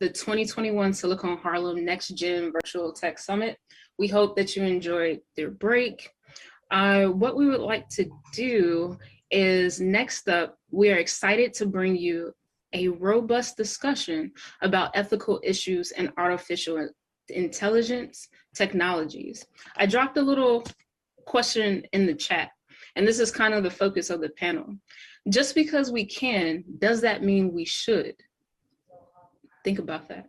the 2021 Silicon Harlem Next Gen Virtual Tech Summit. We hope that you enjoyed their break. What we would like to do is, next up, we are excited to bring you a robust discussion about ethical issues in artificial intelligence technologies. I dropped a little question in the chat, and this is kind of the focus of the panel. Just because we can, does that mean we should? Think about that.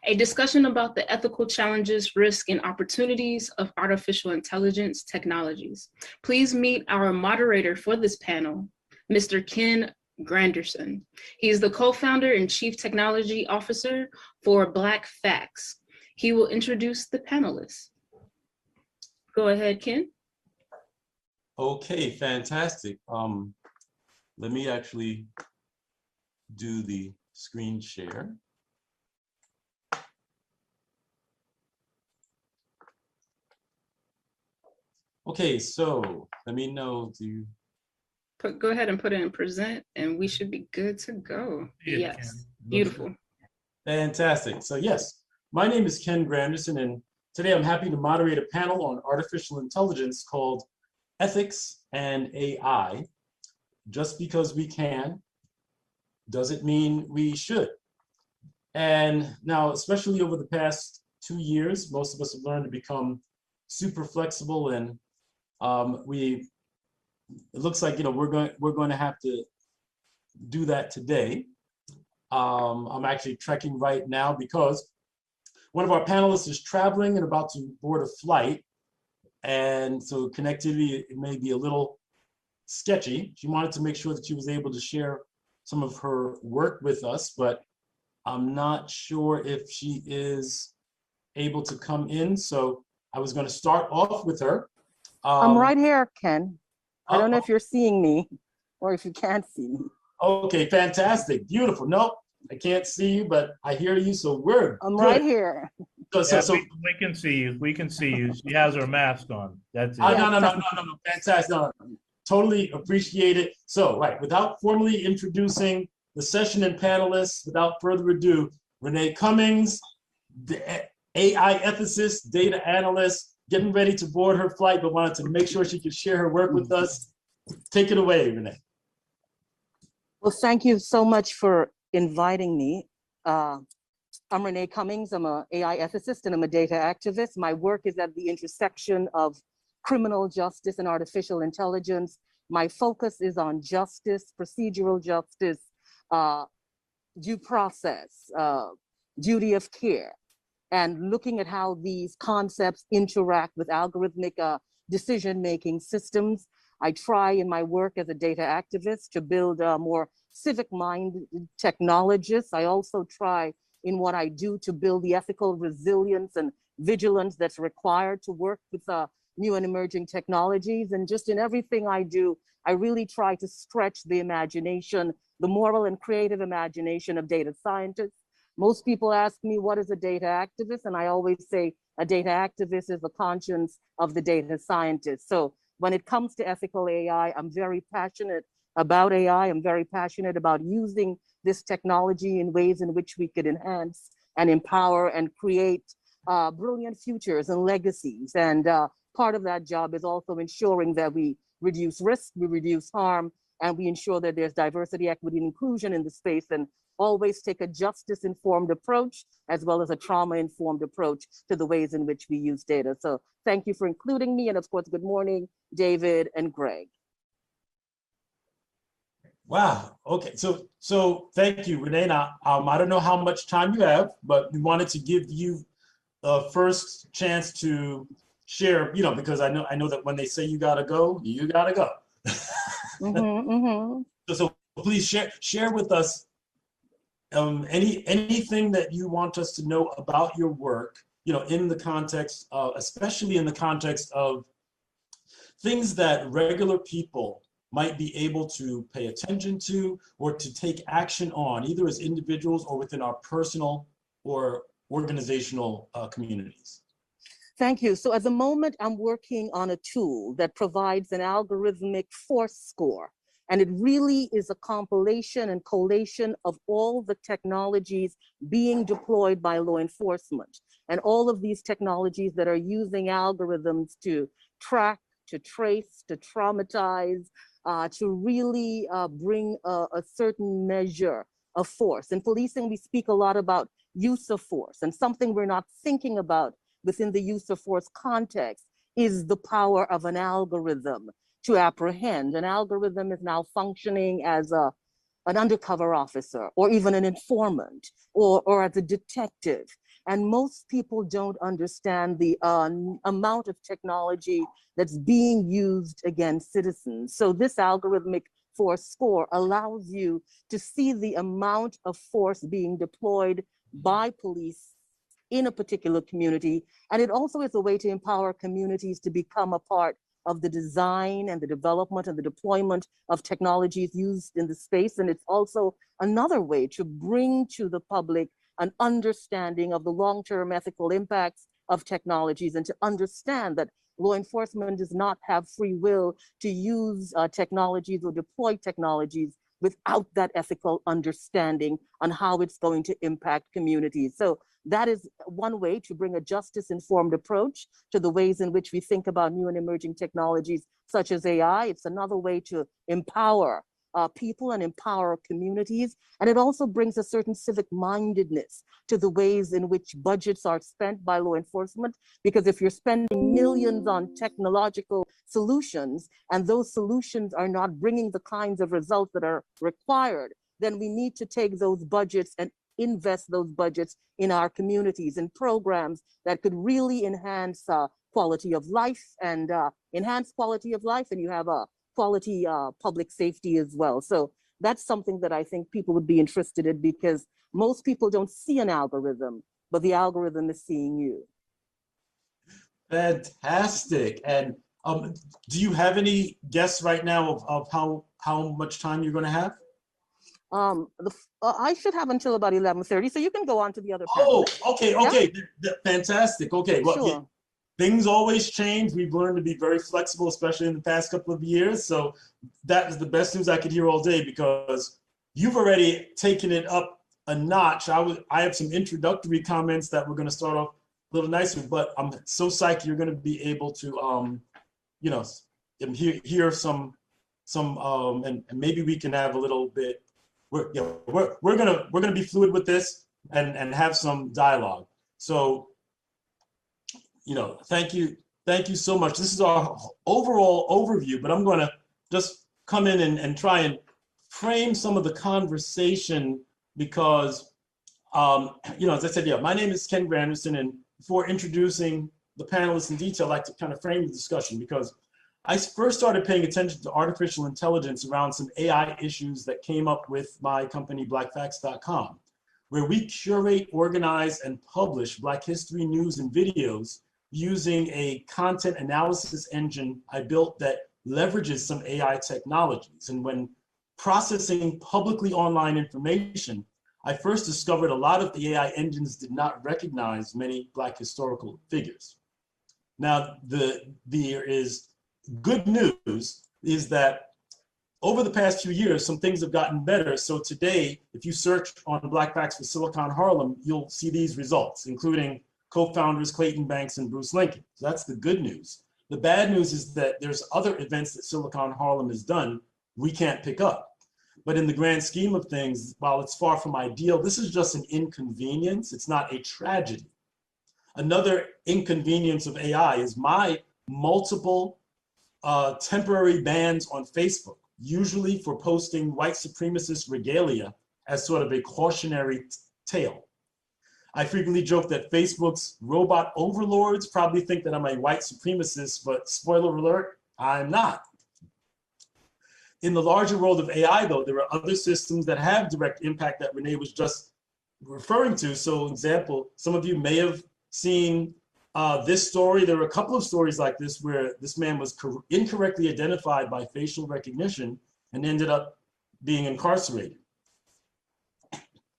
A discussion about the ethical challenges, risks, and opportunities of artificial intelligence technologies. Please meet our moderator for this panel, Mr. Ken Granderson. He is the co-founder and chief technology officer for Black Facts. He will introduce the panelists. Go ahead, Ken. Okay, fantastic. Let me actually do the screen share. Okay, so let me know, Go ahead and put it in present, and we should be good to go. Yes, beautiful. Fantastic. So yes, my name is Ken Granderson, and today I'm happy to moderate a panel on artificial intelligence called Ethics and AI. Just because we can, doesn't mean we should. And now, especially over the past 2 years, most of us have learned to become super flexible, and it looks like we're going to have to do that today. I'm actually trekking right now because one of our panelists is traveling and about to board a flight, and so connectivity may be a little sketchy. She wanted to make sure that she was able to share some of her work with us, but I'm not sure if she is able to come in. So I was going to start off with her. I'm right here, Ken. I don't know if you're seeing me or if you can't see me. Okay, fantastic, beautiful. No, I can't see you, but I hear you, so we're I'm good. right here. So we can see you. We can see you. She has her mask on. That's it. No, fantastic. No, totally appreciate it. So, right, without formally introducing the session and panelists, without further ado, Reneé Cummings, the AI ethicist, data analyst, getting ready to board her flight, but wanted to make sure she could share her work with us. Take it away, Reneé. Well, thank you so much for inviting me. I'm Reneé Cummings. I'm an AI ethicist and I'm a data activist. My work is at the intersection of criminal justice and artificial intelligence. My focus is on justice, procedural justice, due process, duty of care, and looking at how these concepts interact with algorithmic decision-making systems. I try in my work as a data activist to build more civic-minded technologists. I also try in what I do to build the ethical resilience and vigilance that's required to work with new and emerging technologies. And just in everything I do, I really try to stretch the imagination, the moral and creative imagination of data scientists. Most people ask me, what is a data activist? And I always say a data activist is the conscience of the data scientist. So when it comes to ethical AI, I'm very passionate about AI. I'm very passionate about using this technology in ways in which we could enhance and empower and create brilliant futures and legacies. And part of that job is also ensuring that we reduce risk, we reduce harm, and we ensure that there's diversity, equity, and inclusion in the space, and always take a justice-informed approach as well as a trauma-informed approach to the ways in which we use data. So thank you for including me. And of course, good morning, David and Greg. Wow, okay, so thank you, Reneé. Now, I don't know how much time you have, but we wanted to give you the first chance to share, because I know that when they say you gotta go, you gotta go. So please share with us anything that you want us to know about your work, in the context of, especially in the context of things that regular people might be able to pay attention to or to take action on, either as individuals or within our personal or organizational communities. Thank you. So at the moment, I'm working on a tool that provides an algorithmic force score And it really is a compilation and collation of all the technologies being deployed by law enforcement. And all of these technologies that are using algorithms to track, to trace, to traumatize, to really bring a certain measure of force. In policing, we speak a lot about use of force, and something we're not thinking about within the use of force context is the power of an algorithm to apprehend. An algorithm is now functioning as an undercover officer, or even an informant, or as a detective. And most people don't understand the amount of technology that's being used against citizens. So this algorithmic force score allows you to see the amount of force being deployed by police in a particular community. And it also is a way to empower communities to become a part of the design and the development and the deployment of technologies used in the space. And it's also another way to bring to the public an understanding of the long-term ethical impacts of technologies, and to understand that law enforcement does not have free will to use technologies or deploy technologies without that ethical understanding on how it's going to impact communities. So that is one way to bring a justice-informed approach to the ways in which we think about new and emerging technologies such as AI. It's another way to empower people and empower communities. And it also brings a certain civic mindedness to the ways in which budgets are spent by law enforcement. Because if you're spending millions on technological solutions and those solutions are not bringing the kinds of results that are required, then we need to take those budgets and invest those budgets in our communities and programs that could really enhance quality of life, and enhance quality of life, and you have a quality public safety as well. So that's something that I think people would be interested in, because most people don't see an algorithm, but the algorithm is seeing you. Fantastic. And do you have any guess right now of how much time you're going to have? I should have until about 11:30, so you can go on to the other Oh, panelists. okay. Fantastic. Okay, well, Sure. things always change. We've learned to be very flexible, especially in the past couple of years. So that is the best news I could hear all day, because you've already taken it up a notch. I have some introductory comments that we're going to start off a little nicer, but I'm so psyched you're going to be able to, hear some, and maybe we can have a little bit. We're gonna be fluid with this and have some dialogue. So, thank you so much. This is our overall overview, but I'm gonna just come in and try and frame some of the conversation, because, as I said, my name is Ken Granderson, and before introducing the panelists in detail, I'd like to kind of frame the discussion, because I first started paying attention to artificial intelligence around some AI issues that came up with my company, blackfacts.com, where we curate, organize, and publish Black history news and videos using a content analysis engine I built that leverages some AI technologies. And when processing publicly online information, I first discovered a lot of the AI engines did not recognize many Black historical figures. Now, there is good news is that over the past few years, some things have gotten better. So today, if you search on Black Facts for Silicon Harlem, you'll see these results, including co-founders Clayton Banks and Bruce Lincoln. So that's the good news. The bad news is that there's other events that Silicon Harlem has done we can't pick up. But in the grand scheme of things, while it's far from ideal, this is just an inconvenience. It's not a tragedy. Another inconvenience of AI is my multiple temporary bans on Facebook, usually for posting white supremacist regalia as sort of a cautionary tale. I frequently joke that Facebook's robot overlords probably think that I'm a white supremacist, but spoiler alert, I'm not. In the larger world of AI, though, there are other systems that have direct impact that Reneé was just referring to. So, example, some of you may have seen this story. There were a couple of stories like this where this man was incorrectly identified by facial recognition and ended up being incarcerated.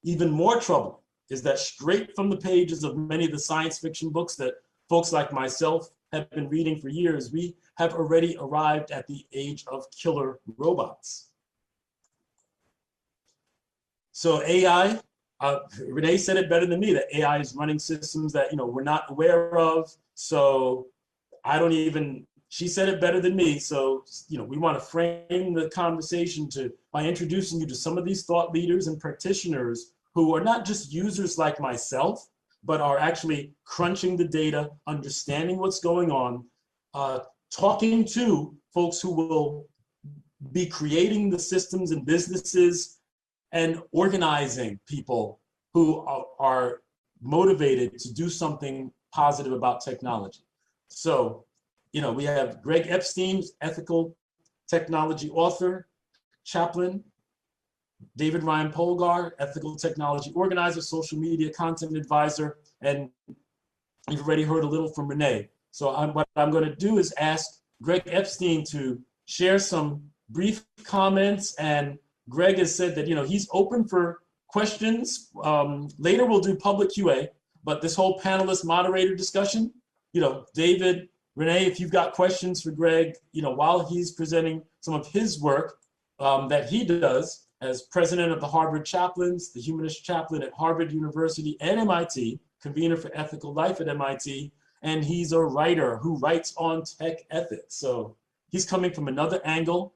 Even more troubling is that straight from the pages of many of the science fiction books that folks like myself have been reading for years, we have already arrived at the age of killer robots. So AI, Reneé said it better than me, that AI is running systems that, we're not aware of. So I don't even, she said it better than me. So, we want to frame the conversation by introducing you to some of these thought leaders and practitioners who are not just users like myself, but are actually crunching the data, understanding what's going on, talking to folks who will be creating the systems and businesses and organizing people who are motivated to do something positive about technology. So, we have Greg Epstein, ethical technology author, Chaplain, David Ryan Polgar, ethical technology organizer, social media content advisor, and you've already heard a little from Reneé. So what I'm going to do is ask Greg Epstein to share some brief comments, and Greg has said that he's open for questions. Later we'll do public QA, but this whole panelist moderator discussion, David, Reneé, if you've got questions for Greg, while he's presenting some of his work that he does as president of the Harvard Chaplains, the Humanist chaplain at Harvard University and MIT, convener for ethical life at MIT, and he's a writer who writes on tech ethics. So he's coming from another angle.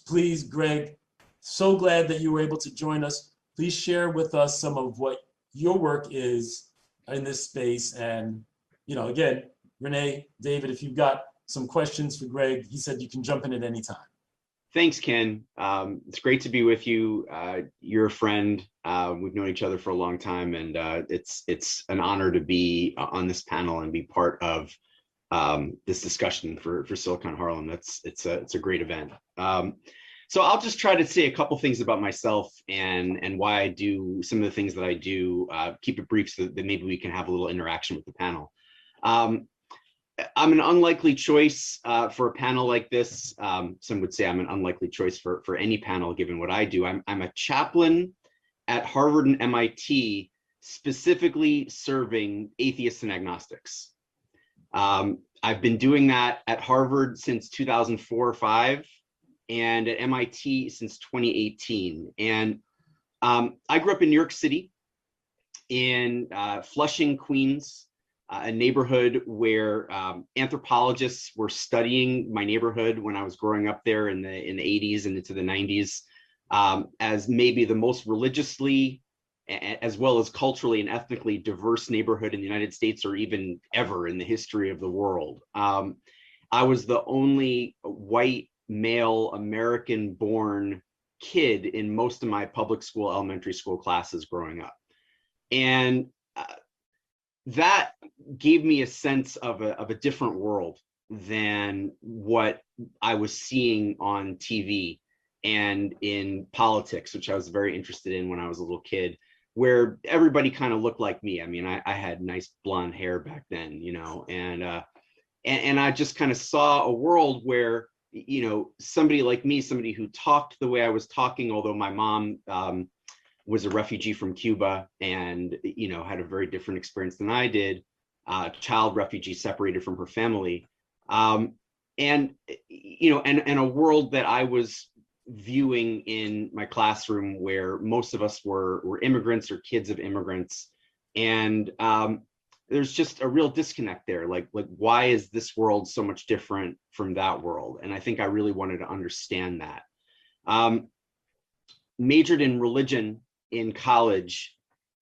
Please, Greg, so glad that you were able to join us. Please share with us some of what your work is in this space. And, again, Reneé, David, if you've got some questions for Greg, he said you can jump in at any time. Thanks, Ken. It's great to be with you. You're a friend. We've known each other for a long time, and it's an honor to be on this panel and be part of this discussion for Silicon Harlem. It's a great event. So I'll just try to say a couple things about myself and why I do some of the things that I do. Keep it brief so that maybe we can have a little interaction with the panel. I'm an unlikely choice for a panel like this. Some would say I'm an unlikely choice for any panel, given what I do. I'm a chaplain at Harvard and MIT, specifically serving atheists and agnostics. I've been doing that at Harvard since 2004 or 5, and at MIT since 2018. And I grew up in New York City, in Flushing, Queens, a neighborhood where anthropologists were studying my neighborhood when I was growing up there in the 80s and into the 90s as maybe the most religiously as well as culturally and ethnically diverse neighborhood in the United States, or even ever in the history of the world. I was the only white male American born kid in most of my public school, elementary school classes growing up. And that gave me a sense of a different world than what I was seeing on TV and in politics, which I was very interested in when I was a little kid, where everybody kind of looked like me. I mean, I had nice blonde hair back then, and I just kind of saw a world where, somebody like me, somebody who talked the way I was talking, although my mom was a refugee from Cuba and, had a very different experience than I did, child refugee separated from her family. And a world that I was viewing in my classroom where most of us were immigrants or kids of immigrants. And there's just a real disconnect there. Like, why is this world so much different from that world? And I think I really wanted to understand that. Majored in religion in college,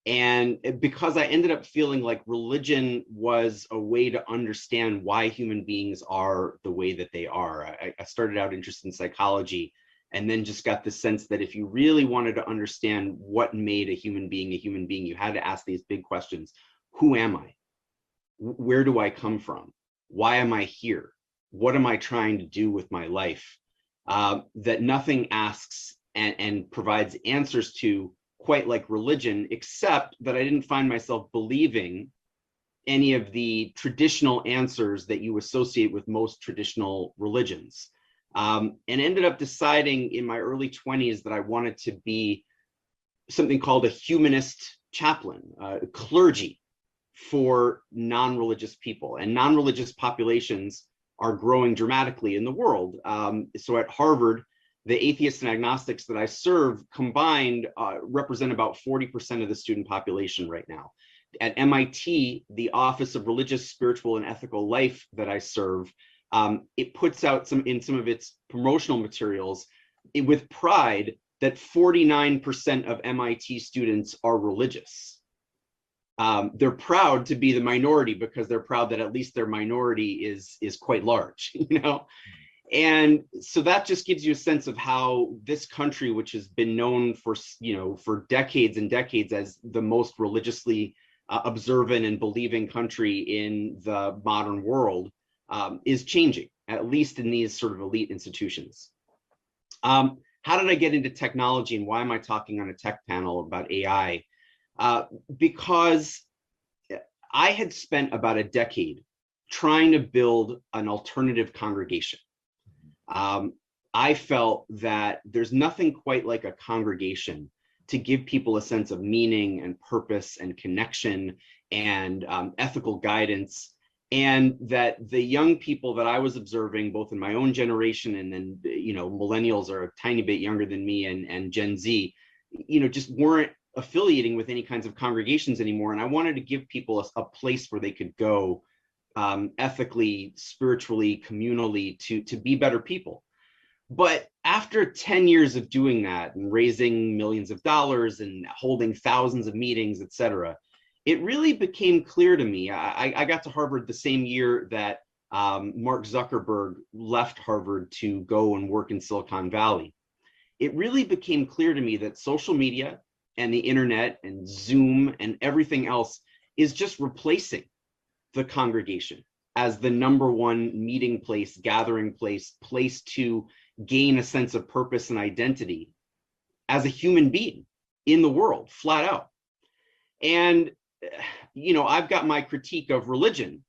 and because I ended up feeling like religion was a way to understand why human beings are the way that they are. I started out interested in psychology, and then just got the sense that if you really wanted to understand what made a human being, you had to ask these big questions. Who am I? Where do I come from? Why am I here? What am I trying to do with my life? That nothing asks and provides answers to quite like religion, except that I didn't find myself believing any of the traditional answers that you associate with most traditional religions. And ended up deciding in my early 20s that I wanted to be something called a humanist chaplain, clergy for non-religious people. And non-religious populations are growing dramatically in the world. So at Harvard, the atheists and agnostics that I serve combined represent about 40% of the student population right now. At MIT, the Office of Religious, Spiritual, and Ethical Life that I serve, it puts out some of its promotional materials with pride that 49% of MIT students are religious. They're proud to be the minority because they're proud that at least their minority is quite large, you know? And so that just gives you a sense of how this country, which has been known for, you know, for decades and decades as the most religiously observant and believing country in the modern world, is changing, at least in these sort of elite institutions. How did I get into technology, and why am I talking on a tech panel about AI? Because I had spent about a decade trying to build an alternative congregation. I felt that there's nothing quite like a congregation to give people a sense of meaning and purpose and connection and ethical guidance, and that the young people that I was observing, both in my own generation and then, you know, millennials are a tiny bit younger than me, and Gen Z, you know, just weren't affiliating with any kinds of congregations anymore. And I wanted to give people a place where they could go ethically, spiritually, communally, to be better people. But after 10 years of doing that and raising millions of dollars and holding thousands of meetings, et cetera, it really became clear to me. I got to Harvard the same year that Mark Zuckerberg left Harvard to go and work in Silicon Valley. It really became clear to me that social media and the internet and Zoom and everything else is just replacing the congregation as the #1 meeting place, gathering place to gain a sense of purpose and identity as a human being in the world, flat out. And, you know, I've got my critique of religion,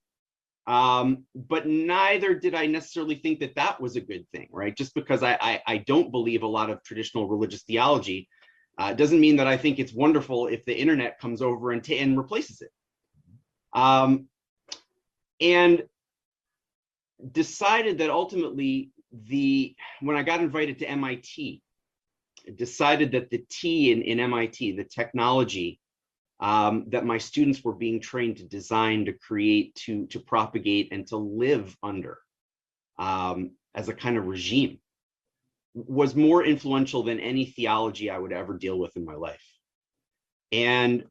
but neither did I necessarily think that that was a good thing, right? Just because I don't believe a lot of traditional religious theology doesn't mean that I think it's wonderful if the internet comes over and replaces it. And decided that ultimately, when I got invited to MIT, decided that the T in MIT, the technology that my students were being trained to design, to create, to propagate, and to live under as a kind of regime, was more influential than any theology I would ever deal with in my life. And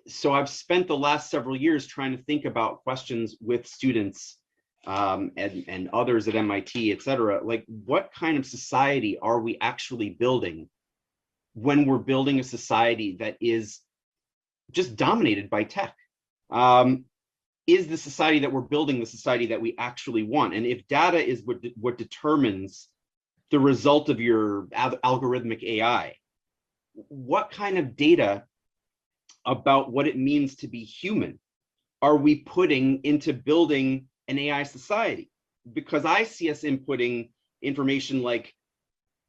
so I've spent the last several years trying to think about questions with students and others at MIT, et cetera, like what kind of society are we actually building when we're building a society that is just dominated by tech? Is the society that we're building the society that we actually want? And if data is what determines the result of your algorithmic AI, what kind of data about what it means to be human are we putting into building an AI society? Because I see us inputting information like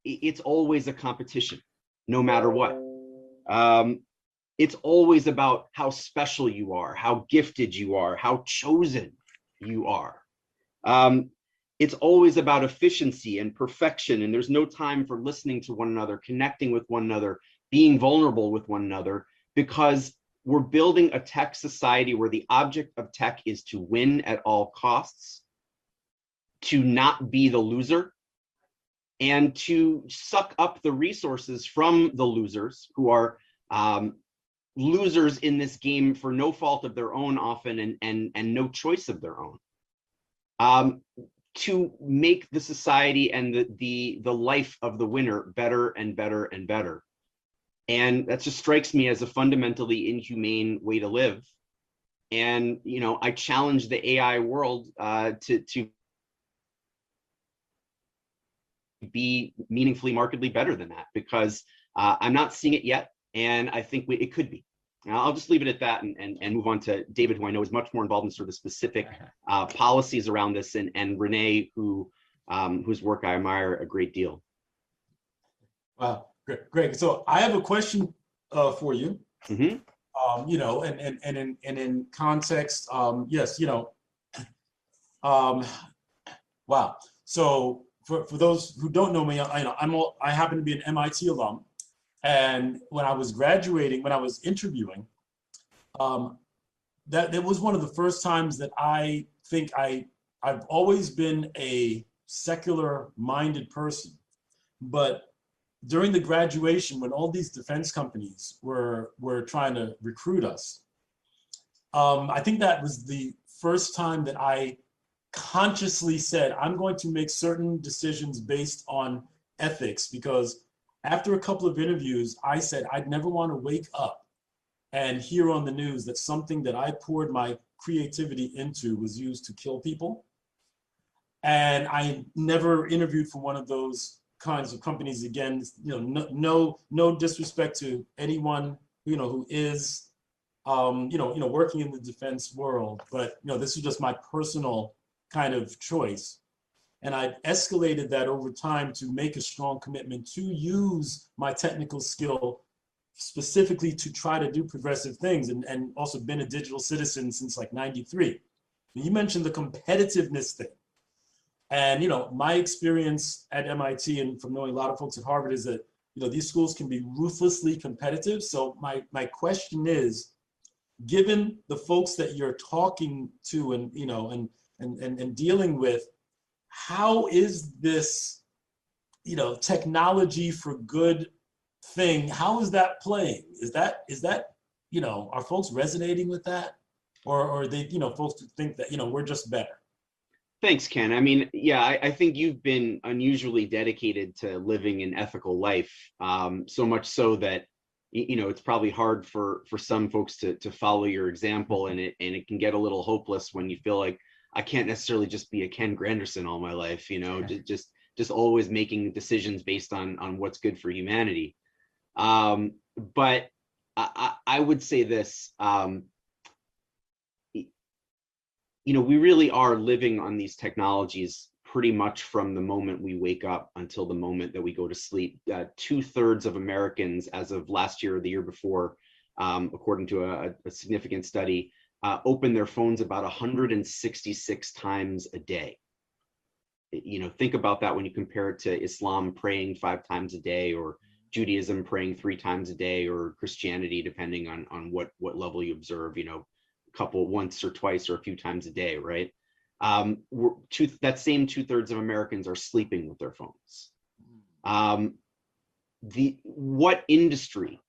it's always a competition, no matter what. It's always about how special you are, how gifted you are, how chosen you are. It's always about efficiency and perfection, and there's no time for listening to one another, connecting with one another, being vulnerable with one another, because we're building a tech society where the object of tech is to win at all costs, to not be the loser, and to suck up the resources from the losers, who are losers in this game for no fault of their own often, and no choice of their own, to make the society and the life of the winner better and better and better. And that just strikes me as a fundamentally inhumane way to live. And, you know, I challenge the AI world to be meaningfully, markedly better than that, because I'm not seeing it yet. And I think it could be. Now, I'll just leave it at that and move on to David, who I know is much more involved in sort of the specific policies around this, and Reneé, whose work I admire a great deal. Wow, great. So I have a question for you. Mm-hmm. You know, and in context, yes, you know, wow. So for those who don't know me, I happen to be an MIT alum. And when I was graduating, when I was interviewing, that was one of the first times that I think I've always been a secular-minded person. But during the graduation, when all these defense companies were trying to recruit us, I think that was the first time that I consciously said, I'm going to make certain decisions based on ethics, because after a couple of interviews, I said I'd never want to wake up and hear on the news that something that I poured my creativity into was used to kill people. And I never interviewed for one of those kinds of companies again. No disrespect to anyone who is working in the defense world, but this is just my personal kind of choice. And I escalated that over time to make a strong commitment to use my technical skill specifically to try to do progressive things, and also been a digital citizen since like '93. You mentioned the competitiveness thing. And my experience at MIT and from knowing a lot of folks at Harvard is that these schools can be ruthlessly competitive. So my question is, given the folks that you're talking to and dealing with, how is this technology for good thing, how is that playing? Is that are folks resonating with that, or are they folks who think that we're just better? Thanks, Ken. I mean, yeah, I think you've been unusually dedicated to living an ethical life, so much so that it's probably hard for some folks to follow your example, and it can get a little hopeless when you feel like I can't necessarily just be a Ken Granderson all my life, just always making decisions based on what's good for humanity. But I would say this. We really are living on these technologies pretty much from the moment we wake up until the moment that we go to sleep. 2/3 of Americans, as of last year or the year before, according to a significant study, open their phones about 166 times a day. Think about that when you compare it to Islam praying 5 times a day, or Judaism praying 3 times a day, or Christianity, depending on what level you observe, couple once or twice or a few times a day, right? That same 2/3 of Americans are sleeping with their phones. What industry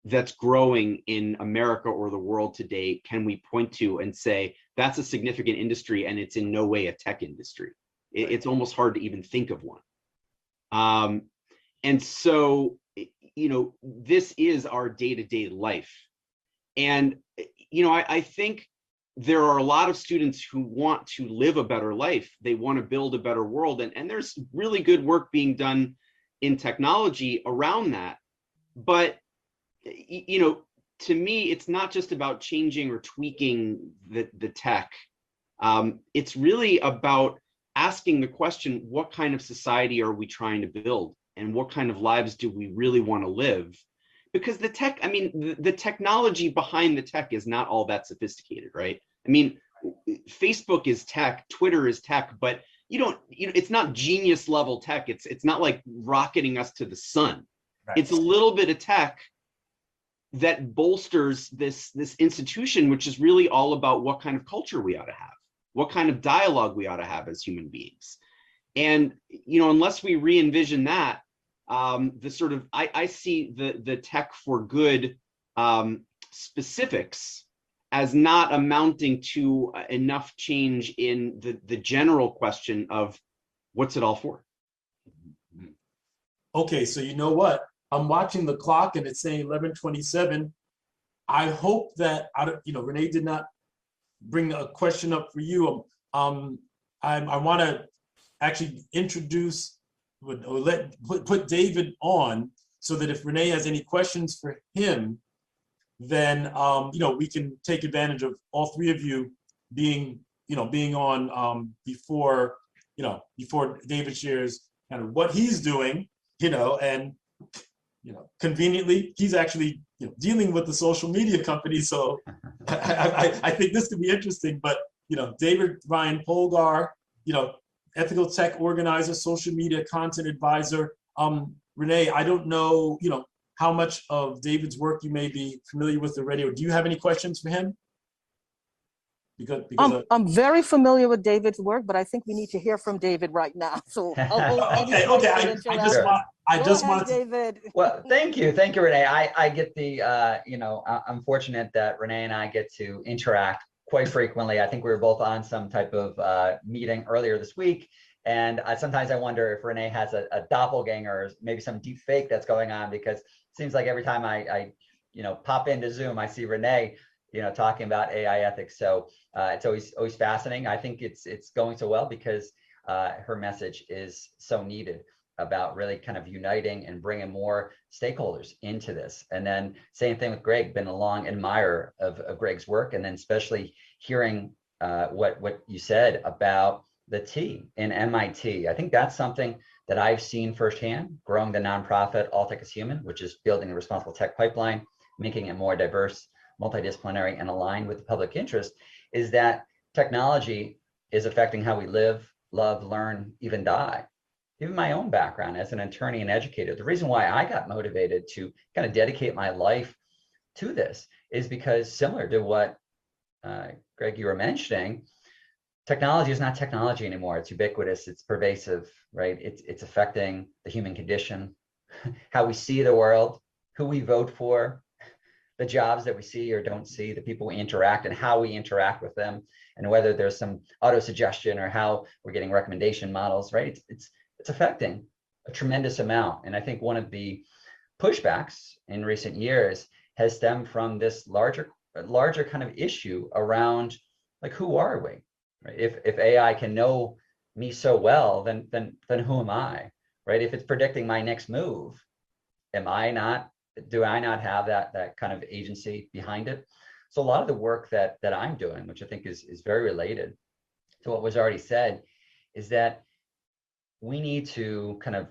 that's growing in America or the world today can we point to and say that's a significant industry and it's in no way a tech industry? It's almost hard to even think of one. And so, this is our day-to-day life. And I think there are a lot of students who want to live a better life. They want to build a better world. And there's really good work being done in technology around that. But, to me, it's not just about changing or tweaking the tech. It's really about asking the question, what kind of society are we trying to build? And what kind of lives do we really want to live? Because the technology behind the tech is not all that sophisticated, right? I mean, Facebook is tech, Twitter is tech, but it's not genius level tech. It's not like rocketing us to the sun. Right. It's a little bit of tech that bolsters this institution, which is really all about what kind of culture we ought to have, what kind of dialogue we ought to have as human beings. And, unless we re-envision that, I see the tech for good specifics as not amounting to enough change in the general question of what's it all for? Okay, so you know what? I'm watching the clock and it's saying 11:27. I hope that, Reneé did not bring a question up for you. I want to actually introduce or put David on, so that if Reneé has any questions for him, then we can take advantage of all 3 of you being on before David shares kind of what he's doing, and conveniently he's actually dealing with the social media company, so I think this could be interesting. But David Ryan Polgar, ethical tech organizer, social media content advisor. Reneé, I don't know, how much of David's work you may be familiar with already, or do you have any questions for him? I'm very familiar with David's work, but I think we need to hear from David right now. So okay. I just want David. Well, thank you, Reneé. I get the I'm fortunate that Reneé and I get to interact quite frequently. I think we were both on some type of meeting earlier this week, and sometimes I wonder if Reneé has a doppelganger, or maybe some deep fake that's going on, because it seems like every time I pop into Zoom, I see Reneé talking about AI ethics. So it's always fascinating. I think it's going so well because her message is so needed about really kind of uniting and bringing more stakeholders into this. And then same thing with Greg, been a long admirer of Greg's work, and then especially hearing what you said about the T in MIT. I think that's something that I've seen firsthand, growing the nonprofit All Tech is Human, which is building a responsible tech pipeline, making it more diverse, multidisciplinary, and aligned with the public interest, is that technology is affecting how we live, love, learn, even die. Even my own background as an attorney and educator, the reason why I got motivated to kind of dedicate my life to this is because, similar to what Greg, you were mentioning, technology is not technology anymore. It's ubiquitous, it's pervasive, right? It's affecting the human condition, how we see the world, who we vote for, the jobs that we see or don't see, the people we interact and how we interact with them, and whether there's some auto-suggestion or how we're getting recommendation models, right? It's affecting a tremendous amount. And I think one of the pushbacks in recent years has stemmed from this larger kind of issue around, like, who are we? Right? If AI can know me so well, then who am I? Right? If it's predicting my next move, do I not have that kind of agency behind it? So a lot of the work that I'm doing, which I think is very related to what was already said, is that we need to kind of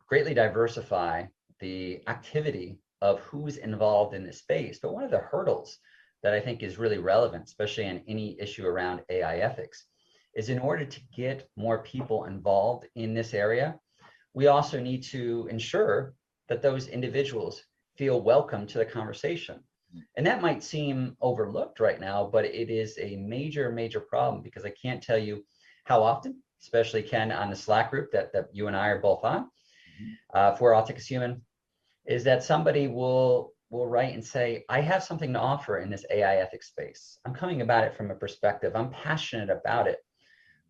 greatly diversify the activity of who's involved in this space. But one of the hurdles that I think is really relevant, especially in any issue around AI ethics, is in order to get more people involved in this area, we also need to ensure that those individuals feel welcome to the conversation. And that might seem overlooked right now, but it is a major, major problem, because I can't tell you how often, especially Ken on the Slack group that you and I are both on, for All Tech is Human, is that somebody will write and say, I have something to offer in this AI ethics space. I'm coming about it from a perspective, I'm passionate about it,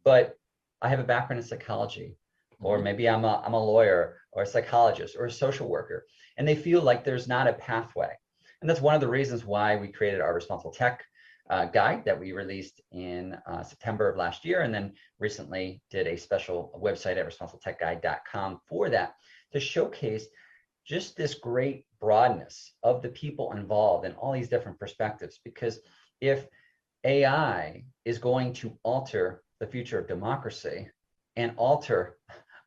but I have a background in psychology, or maybe I'm a lawyer or a psychologist or a social worker, and they feel like there's not a pathway. And that's one of the reasons why we created our Responsible Tech guide that we released in September of last year, and then recently did a special website at responsibletechguide.com for that, to showcase just this great broadness of the people involved in all these different perspectives. Because if AI is going to alter the future of democracy and alter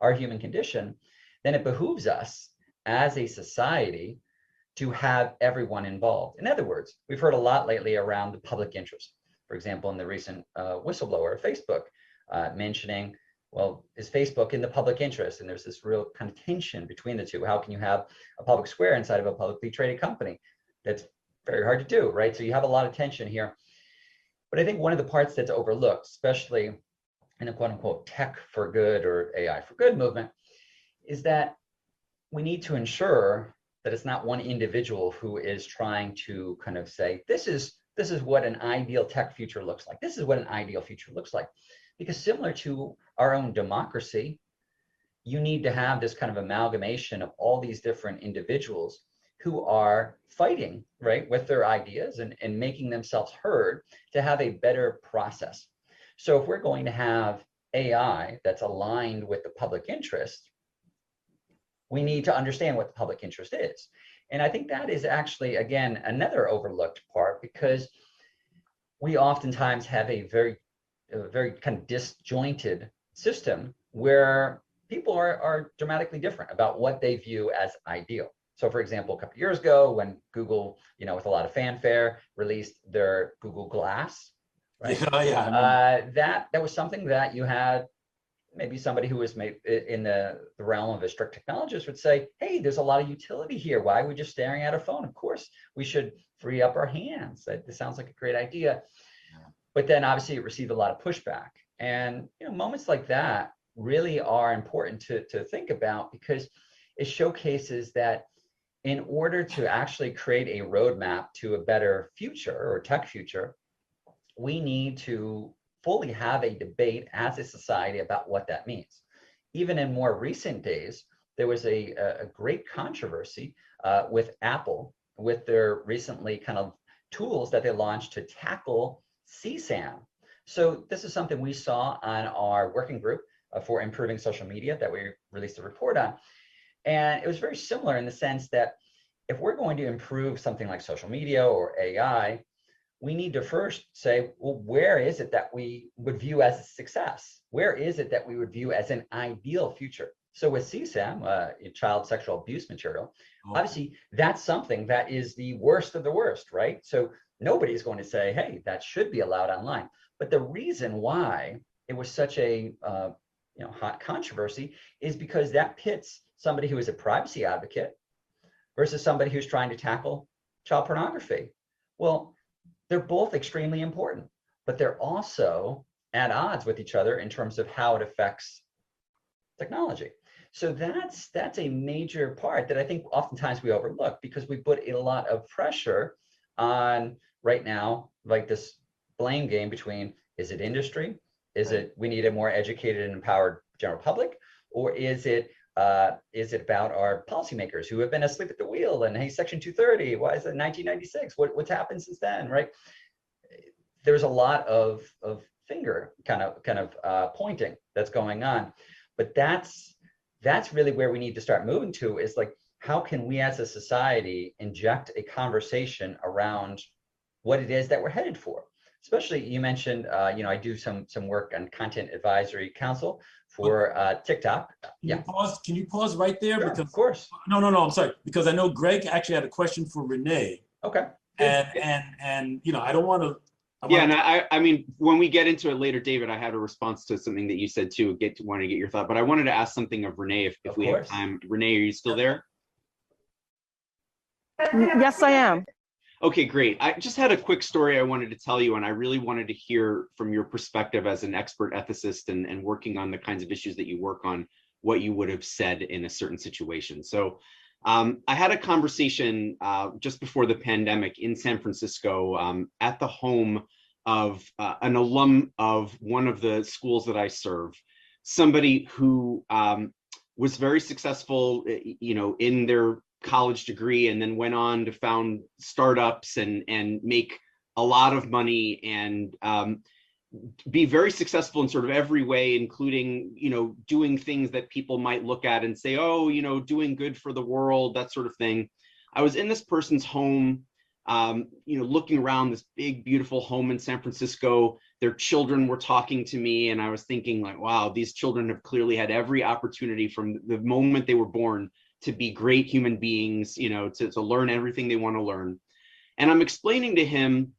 our human condition, then it behooves us as a society to have everyone involved. In other words, we've heard a lot lately around the public interest. For example, in the recent whistleblower of Facebook, mentioning, well, is Facebook in the public interest? And there's this real kind of tension between the two. How can you have a public square inside of a publicly traded company? That's very hard to do, right? So you have a lot of tension here. But I think one of the parts that's overlooked, especially in a quote unquote tech for good or AI for good movement, is that we need to ensure that it's not one individual who is trying to kind of say, this is what an ideal tech future looks like. This is what an ideal future looks like. Because similar to our own democracy, you need to have this kind of amalgamation of all these different individuals who are fighting, right, with their ideas and making themselves heard to have a better process. So if we're going to have AI that's aligned with the public interest, we need to understand what the public interest is. And I think that is actually, again, another overlooked part, because we oftentimes have a very kind of disjointed system where people are dramatically different about what they view as ideal. So for example, a couple of years ago, when Google, with a lot of fanfare, released their Google Glass, right? Yeah, That was something that you had maybe somebody who was in the realm of a strict technologist would say, hey, there's a lot of utility here. Why are we just staring at a phone? Of course, we should free up our hands. This sounds like a great idea. But then obviously it received a lot of pushback. And moments like that really are important to think about, because it showcases that in order to actually create a roadmap to a better future or tech future, we need to fully have a debate as a society about what that means. Even in more recent days, there was a great controversy with Apple, with their recently kind of tools that they launched to tackle CSAM. So this is something we saw on our working group for improving social media that we released a report on. And it was very similar in the sense that if we're going to improve something like social media or AI, we need to first say, well, where is it that we would view as a success? Where is it that we would view as an ideal future? So with CSAM, child sexual abuse material, obviously that's something that is the worst of the worst, right? So nobody's going to say, hey, that should be allowed online. But the reason why it was such a hot controversy is because that pits somebody who is a privacy advocate versus somebody who's trying to tackle child pornography. Well, they're both extremely important, but they're also at odds with each other in terms of how it affects technology. So that's a major part that I think oftentimes we overlook, because we put a lot of pressure on right now, like this blame game between, is it industry? Is it we need a more educated and empowered general public? Or is it about our policymakers who have been asleep at the wheel and, hey, Section 230, why is it 1996? What's happened since then, right? There's a lot of finger kind of pointing that's going on, but that's really where we need to start moving to, is like, how can we as a society inject a conversation around what it is that we're headed for? Especially, you mentioned, I do some work on content advisory council for TikTok. Can you pause right there? Sure, because of course. No, I'm sorry, because I know Greg actually had a question for Reneé. Okay. And I don't want to. And I mean, when we get into it later, David, I had a response to something that you said too. Want to get your thought, but I wanted to ask something of Reneé if we have time. Reneé, are you still there? Yes, I am. Okay, great. I just had a quick story I wanted to tell you, and I really wanted to hear from your perspective as an expert ethicist and working on the kinds of issues that you work on, what you would have said in a certain situation. So I had a conversation just before the pandemic in San Francisco at the home of an alum of one of the schools that I serve, somebody who was very successful, in their college degree, and then went on to found startups and make a lot of money and be very successful in sort of every way, including, doing things that people might look at and say, oh, doing good for the world, that sort of thing. I was in this person's home, looking around this big, beautiful home in San Francisco. Their children were talking to me, and I was thinking, like, wow, these children have clearly had every opportunity from the moment they were born to be great human beings, to learn everything they want to learn. And I'm explaining to him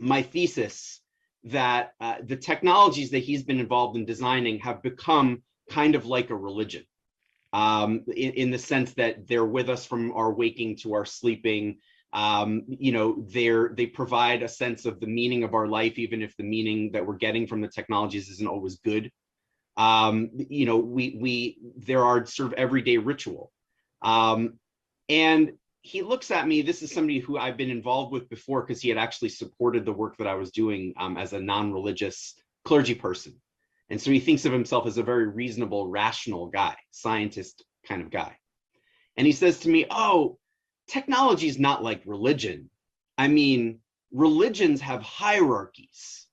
my thesis that the technologies that he's been involved in designing have become kind of like a religion, in the sense that they're with us from our waking to our sleeping. They provide a sense of the meaning of our life, even if the meaning that we're getting from the technologies isn't always good. There are sort of everyday ritual. And he looks at me, this is somebody who I've been involved with before, because he had actually supported the work that I was doing as a non-religious clergy person. And so he thinks of himself as a very reasonable, rational guy, scientist kind of guy. And he says to me, oh, technology is not like religion. I mean, religions have hierarchies.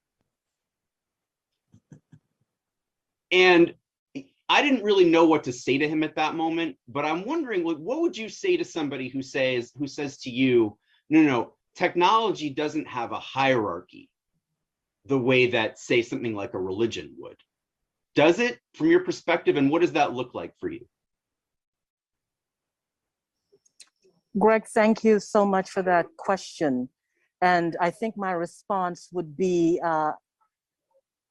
And I didn't really know what to say to him at that moment, but I'm wondering, what would you say to somebody who says to you, no, technology doesn't have a hierarchy the way that, say, something like a religion would? Does it, from your perspective, and what does that look like for you? Greg, thank you so much for that question. And I think my response would be, I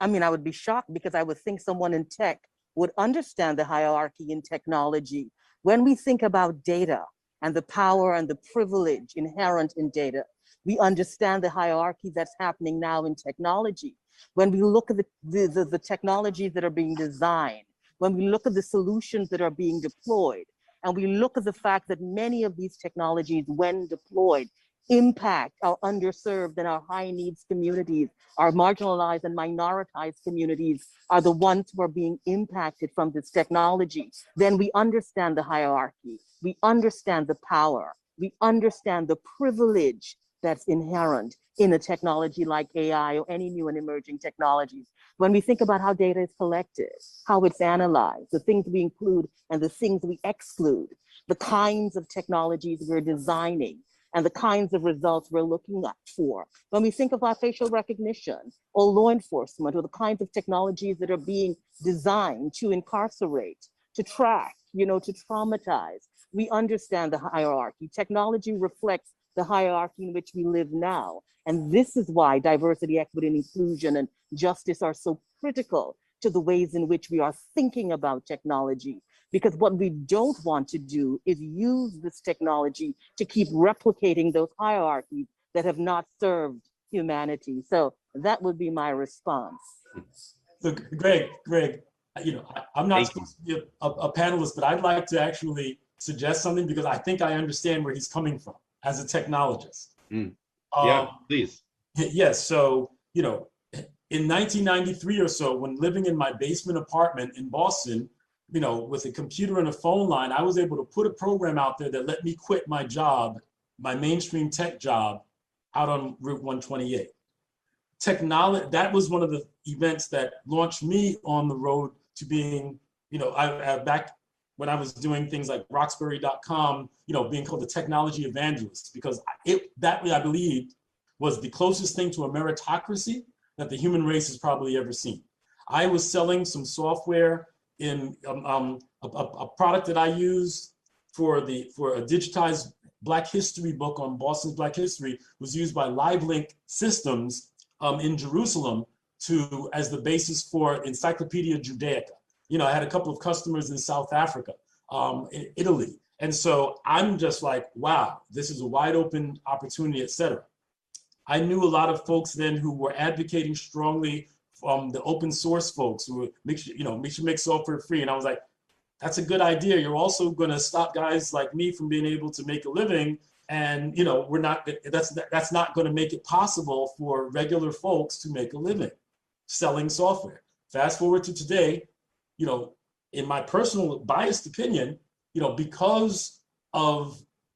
would be shocked, because I would think someone in tech would understand the hierarchy in technology. When we think about data and the power and the privilege inherent in data, we understand the hierarchy that's happening now in technology. When we look at the technologies that are being designed, when we look at the solutions that are being deployed, and we look at the fact that many of these technologies, when deployed, impact our underserved and our high needs communities, our marginalized and minoritized communities are the ones who are being impacted from this technology, then we understand the hierarchy, we understand the power, we understand the privilege that's inherent in a technology like AI or any new and emerging technologies. When we think about how data is collected, how it's analyzed, the things we include and the things we exclude, the kinds of technologies we're designing, and the kinds of results we're looking at for. When we think about facial recognition or law enforcement or the kinds of technologies that are being designed to incarcerate, to track, to traumatize, we understand the hierarchy. Technology reflects the hierarchy in which we live now. And this is why diversity, equity, and inclusion and justice are so critical to the ways in which we are thinking about technology. Because what we don't want to do is use this technology to keep replicating those hierarchies that have not served humanity. So that would be my response. So Greg, I'm not supposed to be a panelist, but I'd like to actually suggest something because I think I understand where he's coming from as a technologist. Yeah, please. Yes, so, in 1993 or so, when living in my basement apartment in Boston, with a computer and a phone line, I was able to put a program out there that let me quit my job, my mainstream tech job, out on Route 128. Technology, that was one of the events that launched me on the road to being, back when I was doing things like Roxbury.com, being called the technology evangelist, because that I believe was the closest thing to a meritocracy that the human race has probably ever seen. I was selling some software in a product that I used for a digitized Black History book on Boston's Black History was used by LiveLink Systems in Jerusalem as the basis for Encyclopedia Judaica. I had a couple of customers in South Africa, in Italy. And so I'm just like, wow, this is a wide open opportunity, et cetera. I knew a lot of folks then who were advocating strongly from the open source folks who make sure make software free. And I was like, that's a good idea. You're also going to stop guys like me from being able to make a living. And, that's not going to make it possible for regular folks to make a living selling software. Fast forward to today, in my personal biased opinion, because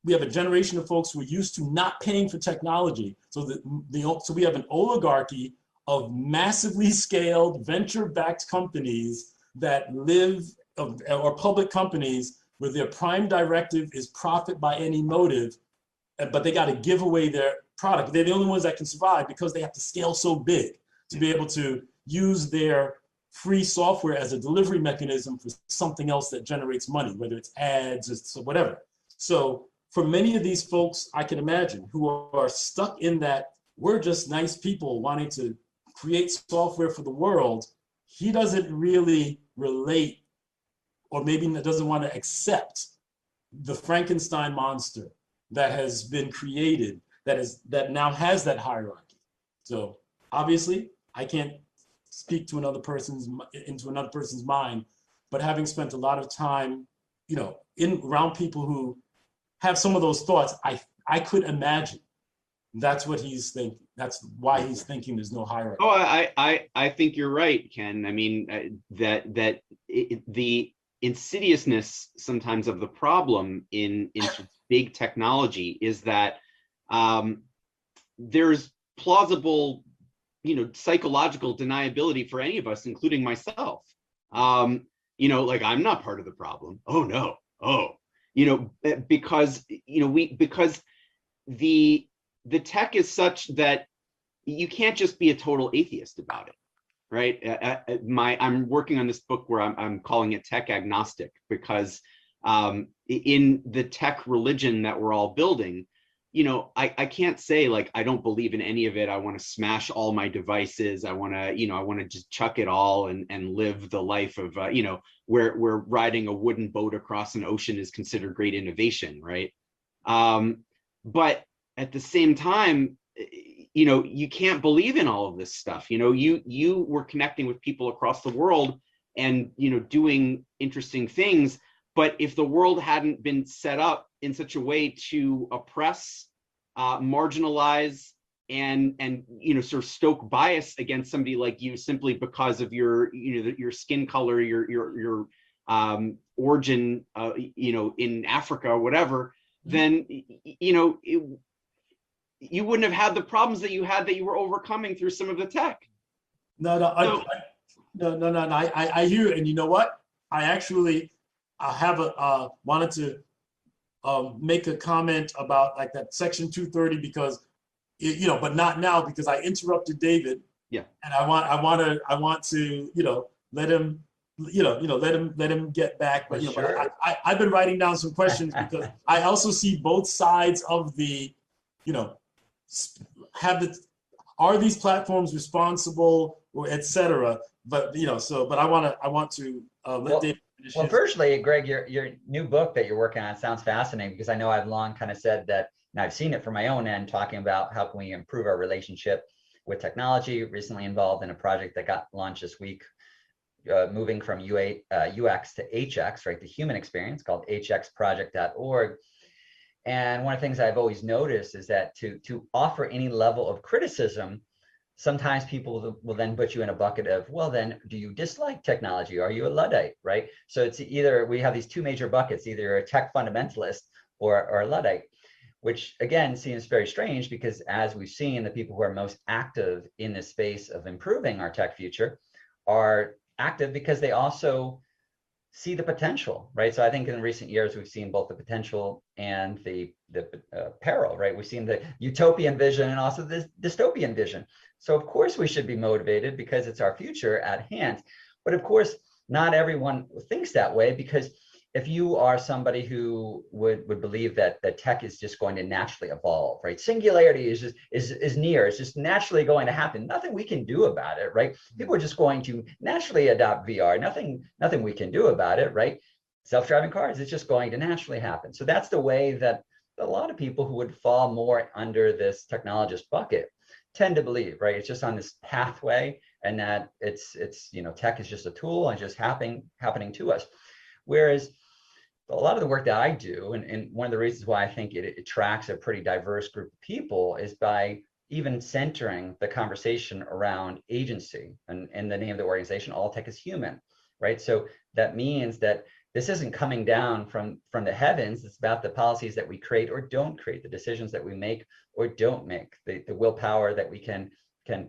we have a generation of folks who are used to not paying for technology. So we have an oligarchy of massively scaled venture-backed companies that live, or public companies where their prime directive is profit by any motive, but they got to give away their product. They're the only ones that can survive because they have to scale so big to be able to use their free software as a delivery mechanism for something else that generates money, whether it's ads or whatever. So for many of these folks, I can imagine, who are stuck in that we're just nice people wanting to create software for the world, he doesn't really relate, or maybe doesn't want to accept the Frankenstein monster that has been created, that now has that hierarchy. So obviously, I can't speak into another person's mind, but having spent a lot of time, around people who have some of those thoughts, I could imagine that's what he's thinking. That's why he's thinking there's no hierarchy. Oh, I think you're right, Ken. I mean, the insidiousness sometimes of the problem in big technology is that there's plausible, psychological deniability for any of us, including myself. Like I'm not part of the problem. Oh no. Oh, because the tech is such that you can't just be a total atheist about it, right? I'm working on this book where I'm calling it tech agnostic, because in the tech religion that we're all building, I can't say like I don't believe in any of it. I want to smash all my devices. I want to just chuck it all and live the life of where riding a wooden boat across an ocean is considered great innovation, right? But at the same time, you can't believe in all of this stuff. You were connecting with people across the world and doing interesting things. But if the world hadn't been set up in such a way to oppress, marginalize, and sort of stoke bias against somebody like you simply because of your skin color, your origin, in Africa or whatever, then you wouldn't have had the problems that you had that you were overcoming through some of the tech. No, I hear it, and you know what? I have wanted to make a comment about like that section 230 because but not now because I interrupted David. Yeah. And I want to let him let him get back. But Sure. but I've been writing down some questions because I also see both sides of the are these platforms responsible or et cetera. But but I want to let David. Well, firstly, Greg, your new book that you're working on sounds fascinating because I know I've long kind of said that, and I've seen it from my own end, talking about how can we improve our relationship with technology. Recently involved in a project that got launched this week, moving from UX to HX, right, the human experience, called hxproject.org. And one of the things I've always noticed is that to offer any level of criticism, sometimes people will then put you in a bucket of, well, then do you dislike technology? Are you a Luddite, right? So it's either, we have these two major buckets, either a tech fundamentalist or a Luddite, which again seems very strange because as we've seen, the people who are most active in this space of improving our tech future are active because they also see the potential, right? So I think in recent years, we've seen both the potential and the peril, right? We've seen the utopian vision and also the dystopian vision. So of course we should be motivated because it's our future at hand. But of course, not everyone thinks that way, because if you are somebody who would believe that tech is just going to naturally evolve, right? Singularity is near, it's just naturally going to happen. Nothing we can do about it, right? People are just going to naturally adopt VR. Nothing we can do about it, right? Self-driving cars, it's just going to naturally happen. So that's the way that a lot of people who would fall more under this technologist bucket tend to believe, right? It's just on this pathway, and that it's tech is just a tool and just happening to us. Whereas a lot of the work that I do, and one of the reasons why I think it attracts a pretty diverse group of people, is by even centering the conversation around agency. And in the name of the organization, All Tech is Human, right? So that means that this isn't coming down from the heavens. It's about the policies that we create or don't create, the decisions that we make or don't make, the willpower that we can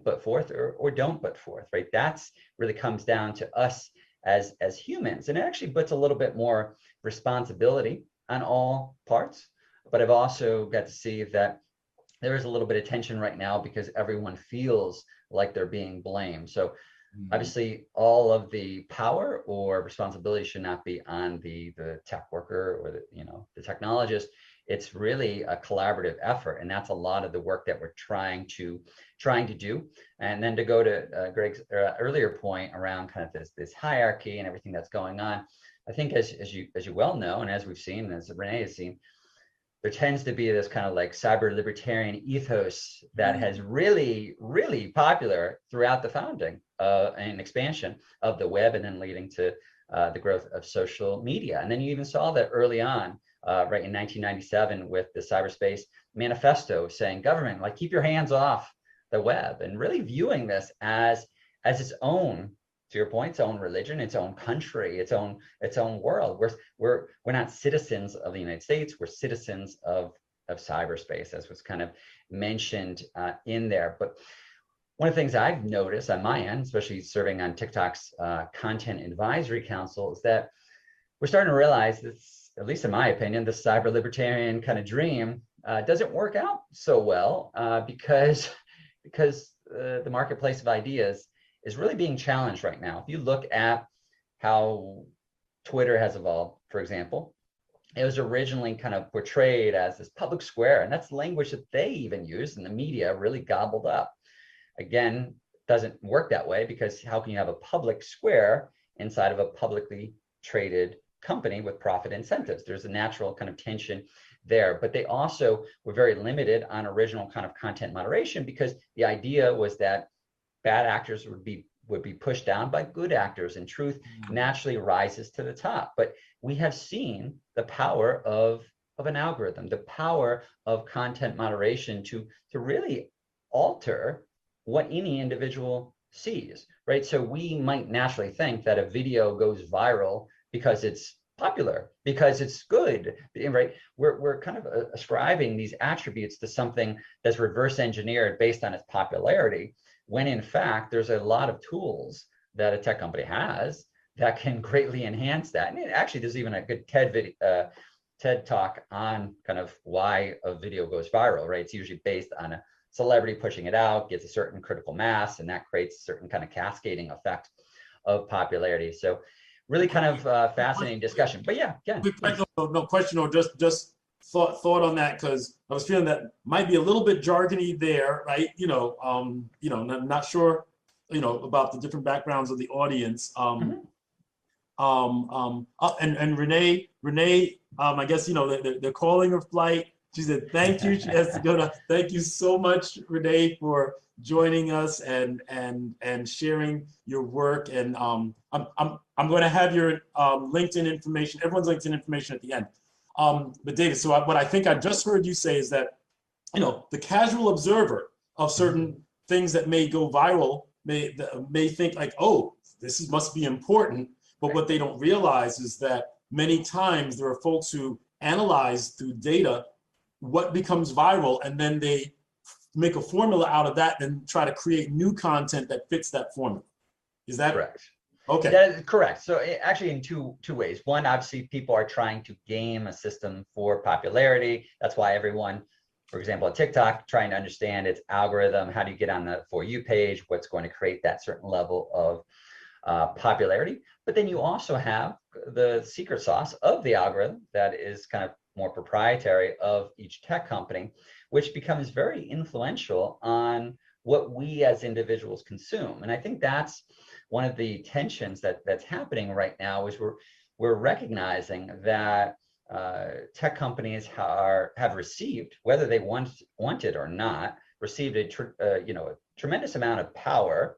put forth or don't put forth, right? That's really comes down to us as humans. And it actually puts a little bit more responsibility on all parts. But I've also got to see that there is a little bit of tension right now because everyone feels like they're being blamed. So obviously all of the power or responsibility should not be on the tech worker or the technologist. It's really a collaborative effort, and that's a lot of the work that we're trying to do. And then to go to Greg's earlier point around kind of this hierarchy and everything that's going on, I think as you well know, and as we've seen, and as Reneé has seen, there tends to be this kind of like cyber libertarian ethos that has really, really popular throughout the founding and expansion of the web, and then leading to the growth of social media. And then you even saw that early on, right in 1997, with the cyberspace manifesto saying, government, like, keep your hands off the web, and really viewing this as its own, to your point, its own religion, its own country, its own world. We're not citizens of the United States. We're citizens of cyberspace, as was kind of mentioned in there. But one of the things I've noticed on my end, especially serving on TikTok's content advisory council, is that we're starting to realize this, at least in my opinion, the cyber libertarian kind of dream doesn't work out so well because the marketplace of ideas is really being challenged right now. If you look at how Twitter has evolved, for example, it was originally kind of portrayed as this public square, and that's language that they even used and the media really gobbled up. Again, doesn't work that way, because how can you have a public square inside of a publicly traded company with profit incentives? There's a natural kind of tension there, but they also were very limited on original kind of content moderation, because the idea was that bad actors would be pushed down by good actors, and truth naturally rises to the top. But we have seen the power of an algorithm, the power of content moderation to really alter what any individual sees, right? So we might naturally think that a video goes viral because it's popular, because it's good, right? We're kind of ascribing these attributes to something that's reverse engineered based on its popularity, when in fact, there's a lot of tools that a tech company has that can greatly enhance that. And actually, there's even a good TED talk on kind of why a video goes viral, right? It's usually based on a celebrity pushing it out, gets a certain critical mass, and that creates a certain kind of cascading effect of popularity. So really kind of fascinating discussion. But yeah, again. No question, or just thought on that, because I was feeling that might be a little bit jargony there, right? Not sure, about the different backgrounds of the audience. And Reneé, I guess, they're calling her flight. She said, thank you. She has to go to, thank you so much, Reneé, for joining us and sharing your work. And I'm going to have your LinkedIn information, everyone's LinkedIn information at the end. But David, so what I think I just heard you say is that, the casual observer of certain things that may go viral may think like, oh, this must be important. But what they don't realize is that many times there are folks who analyze through data what becomes viral, and then they make a formula out of that and try to create new content that fits that formula. Is that correct? Okay. That is correct. So actually in two ways. One, obviously people are trying to game a system for popularity. That's why everyone, for example, at TikTok, trying to understand its algorithm. How do you get on the For You page? What's going to create that certain level of popularity? But then you also have the secret sauce of the algorithm that is kind of more proprietary of each tech company, which becomes very influential on what we as individuals consume. And I think that's one of the tensions that's happening right now, is we're recognizing that tech companies have received, whether they want it or not, received a tremendous amount of power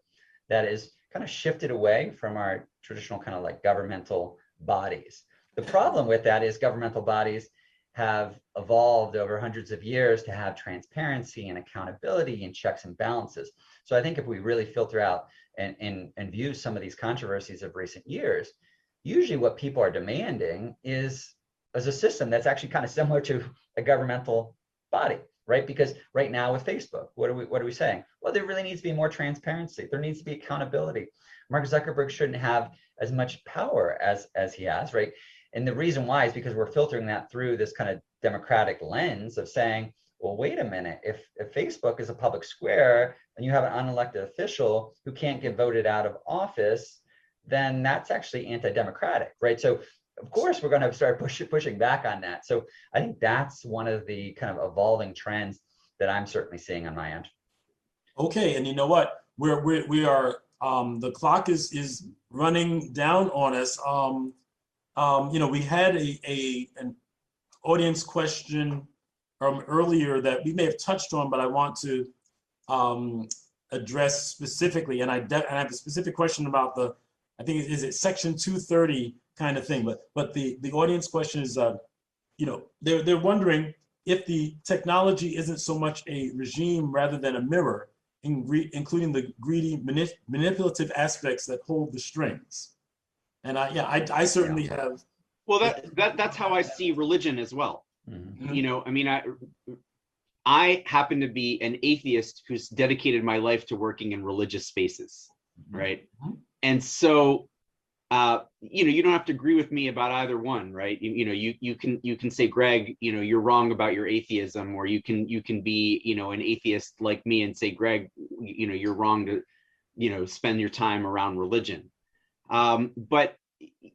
that is kind of shifted away from our traditional kind of like governmental bodies. The problem with that is governmental bodies have evolved over hundreds of years to have transparency and accountability and checks and balances. So I think if we really filter out and view some of these controversies of recent years, usually what people are demanding is a system that's actually kind of similar to a governmental body, right? Because right now with Facebook, what are we saying? Well, there really needs to be more transparency. There needs to be accountability. Mark Zuckerberg shouldn't have as much power as he has, right? And the reason why is because we're filtering that through this kind of democratic lens of saying, well, wait a minute, if Facebook is a public square and you have an unelected official who can't get voted out of office, then that's actually anti-democratic, right? So of course we're going to start pushing back on that. So I think that's one of the kind of evolving trends that I'm certainly seeing on my end. Okay, and you know what? We are the clock is running down on us. We had an audience question earlier that we may have touched on, but I want to address specifically. And I have a specific question about I think is it section 230 kind of thing. But the audience question is, they're wondering if the technology isn't so much a regime rather than a mirror, including the greedy, manipulative aspects that hold the strings. And I certainly have. Well, that's how I see religion as well. Mm-hmm. I happen to be an atheist who's dedicated my life to working in religious spaces, right? Mm-hmm. And so, you don't have to agree with me about either one, right? You can say, Greg, you're wrong about your atheism, or you can be, an atheist like me and say, Greg, you're wrong to, spend your time around religion. But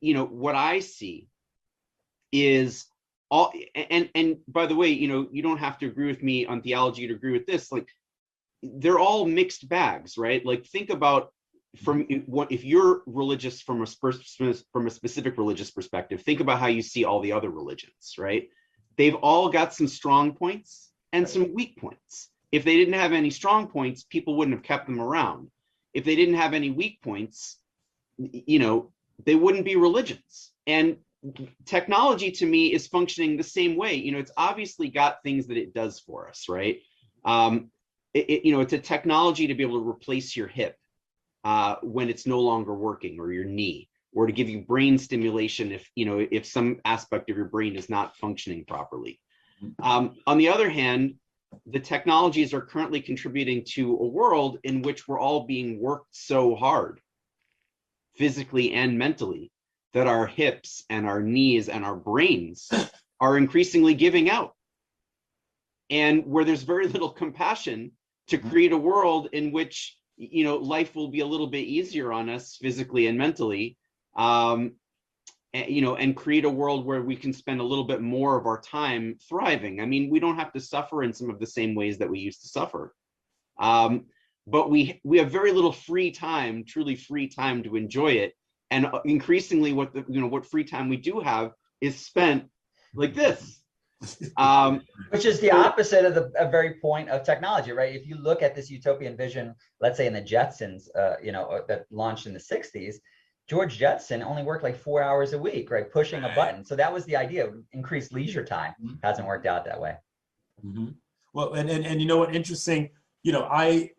what I see is all, and by the way, you don't have to agree with me on theology to agree with this. Like, they're all mixed bags, right? Like, think about if you're religious from a specific religious perspective, think about how you see all the other religions, right? They've all got some strong points and some weak points. If they didn't have any strong points, people wouldn't have kept them around. If they didn't have any weak points, they wouldn't be religions. And technology, to me, is functioning the same way. It's obviously got things that it does for us, right? It's a technology to be able to replace your hip when it's no longer working, or your knee, or to give you brain stimulation if some aspect of your brain is not functioning properly. On the other hand, the technologies are currently contributing to a world in which we're all being worked so hard, physically and mentally, that our hips and our knees and our brains are increasingly giving out. And where there's very little compassion to create a world in which life will be a little bit easier on us physically and mentally, and create a world where we can spend a little bit more of our time thriving. I mean, we don't have to suffer in some of the same ways that we used to suffer. But we have very little free time, truly free time, to enjoy it. And increasingly what free time we do have is spent like this. Which is the opposite of the very point of technology, right? If you look at this utopian vision, let's say in the Jetsons, that launched in the 60s, George Jetson only worked like 4 hours a week, right? Pushing a button. So that was the idea, increased leisure time. Hasn't worked out that way. Mm-hmm. Well, and you know what, interesting, I,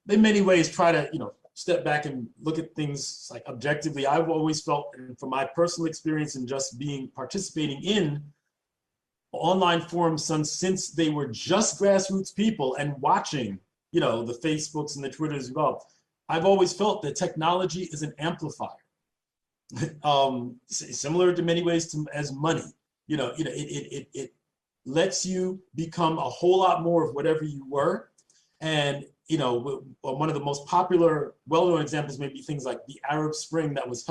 in many ways, try to, step back and look at things like objectively. I've always felt, and from my personal experience and just participating in online forums since they were just grassroots people and watching, the Facebooks and the Twitters involved, I've always felt that technology is an amplifier, similar to many ways as money. It lets you become a whole lot more of whatever you were. And, one of the most popular, well-known examples may be things like the Arab Spring that was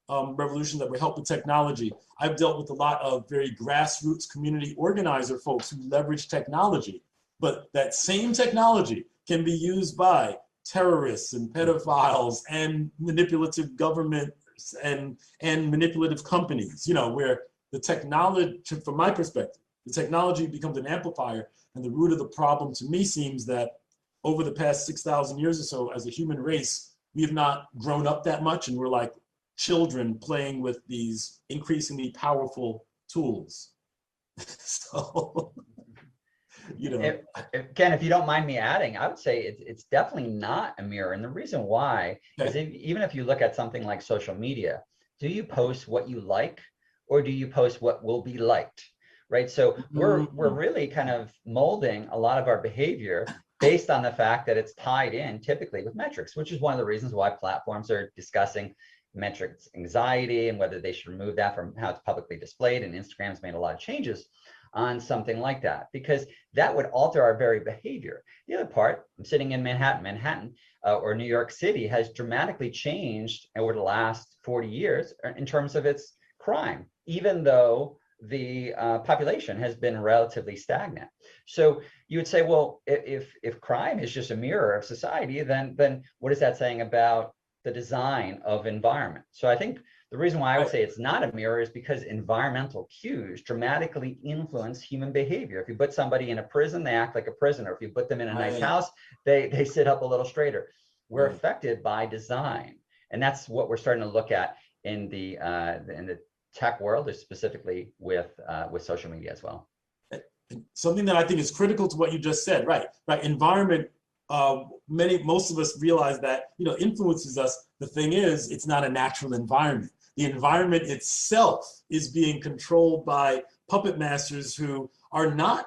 revolution that were helped with technology. I've dealt with a lot of very grassroots community organizer folks who leverage technology, but that same technology can be used by terrorists and pedophiles and manipulative governments and manipulative companies, where the technology, from my perspective, the technology becomes an amplifier. And the root of the problem to me seems that over the past 6,000 years or so, as a human race, we have not grown up that much, and we're like children playing with these increasingly powerful tools. So, Ken, if you don't mind me adding, I would say it's definitely not a mirror. And the reason why is even if you look at something like social media, do you post what you like, or do you post what will be liked? Right. So we're really kind of molding a lot of our behavior based on the fact that it's tied in typically with metrics, which is one of the reasons why platforms are discussing metrics anxiety and whether they should remove that from how it's publicly displayed. And Instagram's made a lot of changes on something like that, because that would alter our very behavior. The other part, I'm sitting in Manhattan or New York City has dramatically changed over the last 40 years in terms of its crime, even though the population has been relatively stagnant. So you would say, well, if crime is just a mirror of society, then what is that saying about the design of environment? So I think the reason why I would say it's not a mirror is because environmental cues dramatically influence human behavior. If you put somebody in a prison, they act like a prisoner. If you put them in a nice house, they sit up a little straighter. We're affected by design. And that's what we're starting to look at in the tech world, is specifically with social media as well. Something that I think is critical to what you just said, right? Environment, most of us realize that, influences us. The thing is, it's not a natural environment. The environment itself is being controlled by puppet masters who are not,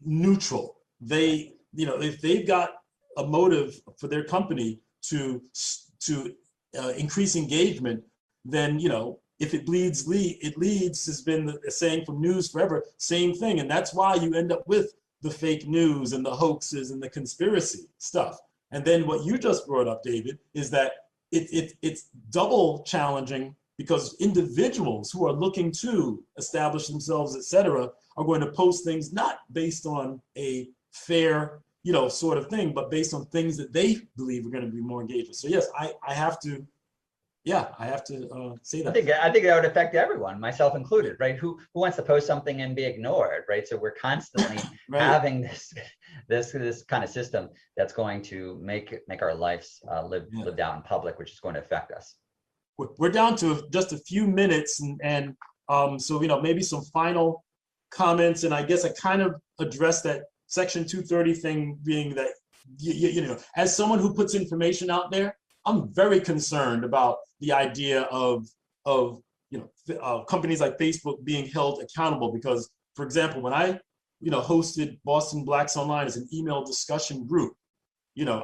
neutral. They, if they've got a motive for their company to increase engagement, then, if it bleeds, it leads has been a saying from news forever, same thing. And that's why you end up with the fake news and the hoaxes and the conspiracy stuff. And then what you just brought up, David, is that it's double challenging because individuals who are looking to establish themselves, et cetera, are going to post things not based on a fair, sort of thing, but based on things that they believe are going to be more engaged with. So yes, I have to say that. I think that would affect everyone, myself included, right? Who wants to post something and be ignored, right? So we're constantly Right. having this kind of system that's going to make our lives lived out in public, which is going to affect us. We're down to just a few minutes, and so maybe some final comments, and I guess I kind of addressed that Section 230 thing, being that as someone who puts information out there, I'm very concerned about the idea of companies like Facebook being held accountable, because, for example, when I hosted Boston Blacks Online as an email discussion group,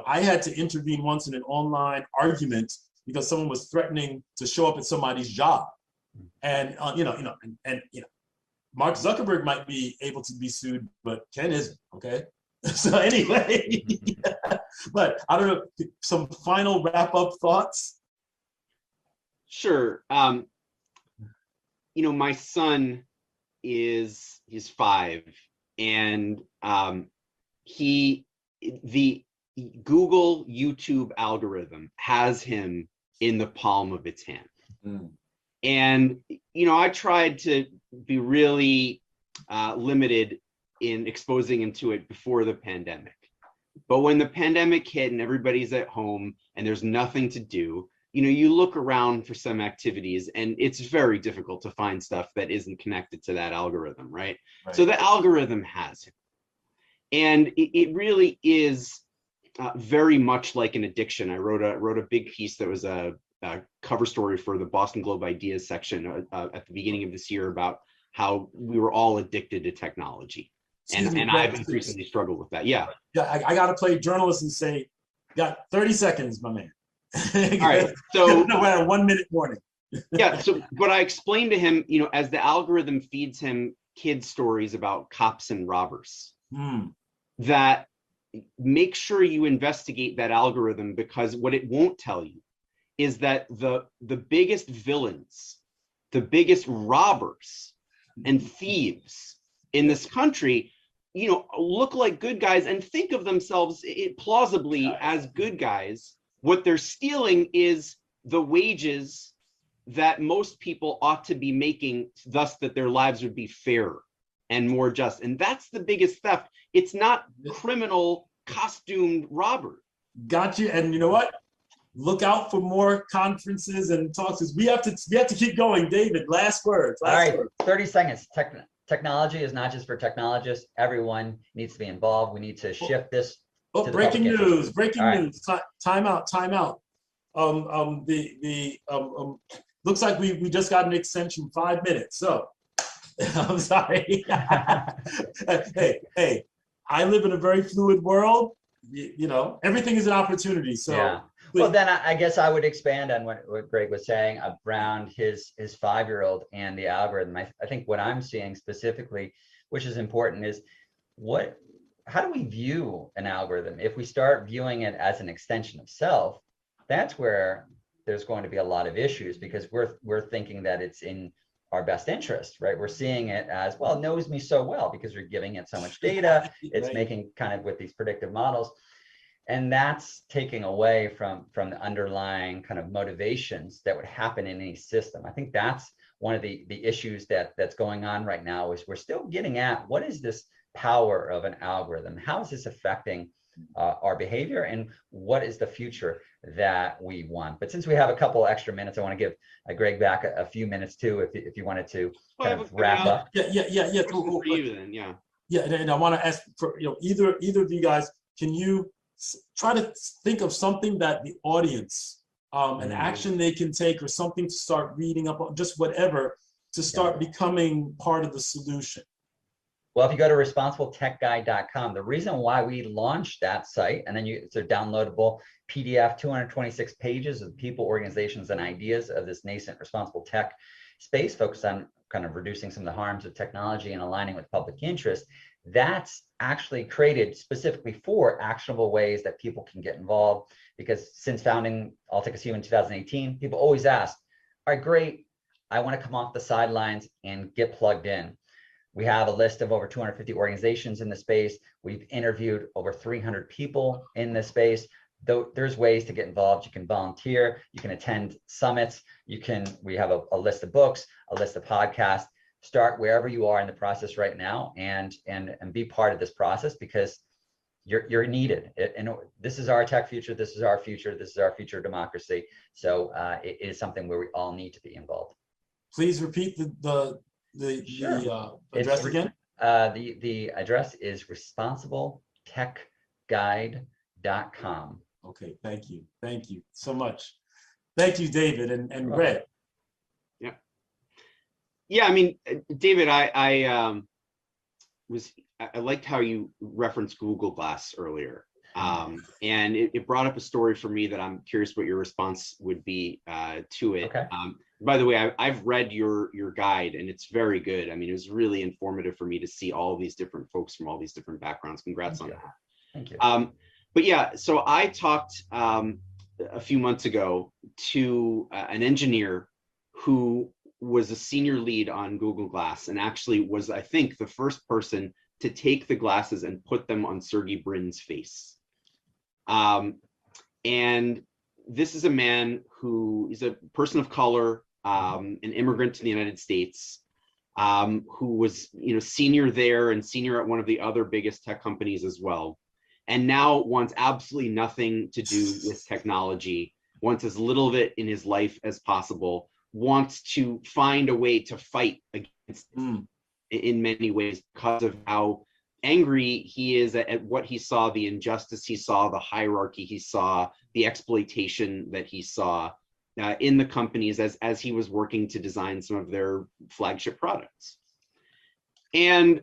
I had to intervene once in an online argument because someone was threatening to show up at somebody's job, and Mark Zuckerberg might be able to be sued, but Ken isn't. Okay, so anyway, but I don't know. Some final wrap-up thoughts. Sure. My son he's 5, and the Google YouTube algorithm has him in the palm of its hand. And I tried to be really limited in exposing him to it before the pandemic. But when the pandemic hit and everybody's at home and there's nothing to do, you look around for some activities, and it's very difficult to find stuff that isn't connected to that algorithm, right? So the algorithm has him. And it really is very much like an addiction. I wrote a big piece that was a cover story for the Boston Globe Ideas section at the beginning of this year about how we were all addicted to technology. And I've increasingly struggled with that. Yeah. Yeah, I got to play journalist and say, got 30 seconds, my man. All right. So no, we're at a 1 minute warning. Yeah. So, but I explained to him, as the algorithm feeds him kids' stories about cops and robbers, that make sure you investigate that algorithm, because what it won't tell you is that the biggest villains, the biggest robbers and thieves in this country, look like good guys and think of themselves plausibly as good guys. What they're stealing is the wages that most people ought to be making, thus that their lives would be fairer and more just. And that's the biggest theft. It's not criminal costumed robbery. Got you. And you know what? Look out for more conferences and talks. We have to keep going. David, last words. All right, 30 seconds. Technology is not just for technologists. Everyone needs to be involved. We need to shift this. Breaking news! News! Time out! Looks like we just got an extension, 5 minutes. So I'm sorry. hey, I live in a very fluid world. Everything is an opportunity. So yeah. Well, then I guess I would expand on what Greg was saying around his 5-year-old and the algorithm. I think what I'm seeing specifically, which is important, is how do we view an algorithm? If we start viewing it as an extension of self, that's where there's going to be a lot of issues, because we're thinking that it's in our best interest, right? We're seeing it as, well, it knows me so well because we're giving it so much data. It's making kind of with these predictive models. And that's taking away from the underlying kind of motivations that would happen in any system. I think that's one of the issues that's going on right now, is we're still getting at what is this power of an algorithm? How is this affecting our behavior, and what is the future that we want? But since we have a couple extra minutes, I want to give Greg back a few minutes too, if you wanted to kind of wrap up. Yeah. For you then, yeah. Yeah, and I want to ask for either of you guys, can you try to think of something that the audience, an action they can take, or something to start reading up on, just whatever, to start becoming part of the solution? Well, if you go to responsibletechguide.com, the reason why we launched that site, and then it's a downloadable PDF, 226 pages of people, organizations, and ideas of this nascent responsible tech space focused on kind of reducing some of the harms of technology and aligning with public interest. That's actually created specifically for actionable ways that people can get involved. Because since founding All Tech Is Human in 2018, people always ask, all right, great, I want to come off the sidelines and get plugged in. We have a list of over 250 organizations in the space. We've interviewed over 300 people in this space. Though there's ways to get involved. You can volunteer, you can attend summits, we have a list of books, a list of podcasts. Start wherever you are in the process right now and be part of this process, because you're needed. And this is our tech future, this is our future, this is our future democracy. So it is something where we all need to be involved. Please repeat the address again. The address is responsibletechguide.com. Okay, thank you so much. Thank you, David and Greg. Yeah, I mean, David, I liked how you referenced Google Glass earlier, and it brought up a story for me that I'm curious what your response would be to it. Okay. By the way, I've read your guide, and it's very good. I mean, it was really informative for me to see all these different folks from all these different backgrounds. Congrats on that. Thank you. But yeah, so I talked a few months ago to an engineer who was a senior lead on Google Glass, and actually was, I think, the first person to take the glasses and put them on Sergey Brin's face. And this is a man who is a person of color, an immigrant to the United States, who was, senior there and senior at one of the other biggest tech companies as well, and now wants absolutely nothing to do with technology, wants as little of it in his life as possible, wants to find a way to fight against in many ways because of how angry he is at what he saw, the injustice he saw, the hierarchy he saw, the exploitation that he saw in the companies as he was working to design some of their flagship products. And,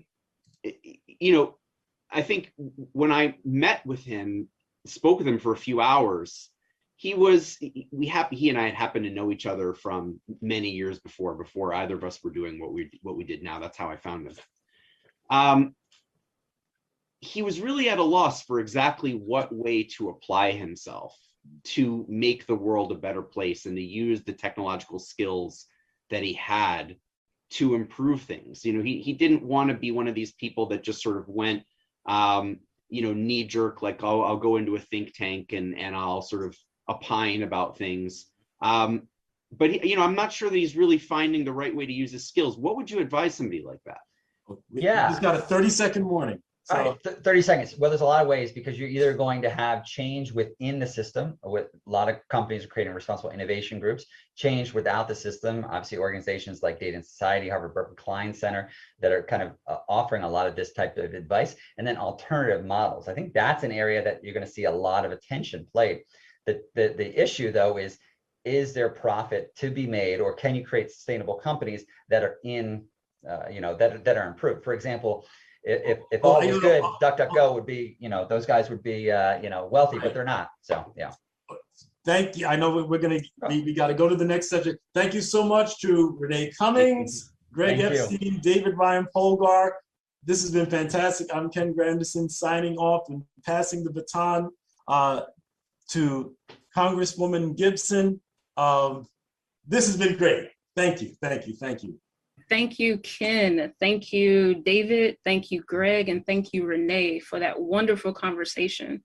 I think when I met with him, spoke with him for a few hours, he and I had happened to know each other from many years before either of us were doing what we did now. That's how I found him. He was really at a loss for exactly what way to apply himself to make the world a better place and to use the technological skills that he had to improve things. He didn't want to be one of these people that just sort of went, knee jerk, like, oh, I'll go into a think tank and I'll sort of opine about things. But I'm not sure that he's really finding the right way to use his skills. What would you advise somebody like that? Yeah, he's got a 30-second warning. So. All right, 30 seconds. Well, there's a lot of ways, because you're either going to have change within the system, with a lot of companies are creating responsible innovation groups, change without the system. Obviously, organizations like Data and Society, Harvard Berkeley Klein Center, that are kind of offering a lot of this type of advice, and then alternative models. I think that's an area that you're going to see a lot of attention played. The issue, though, is there profit to be made, or can you create sustainable companies that are that are improved? For example, if all was good, DuckDuckGo would be, those guys would be, wealthy, but they're not. So, yeah. Thank you. I know we got to go to the next subject. Thank you so much to Reneé Cummings, Greg Epstein, David Ryan Polgar. This has been fantastic. I'm Ken Granderson signing off and passing the baton to Congresswoman Gibson. This has been great. Thank you. Thank you, Ken. Thank you, David. Thank you, Greg. And thank you, Reneé, for that wonderful conversation.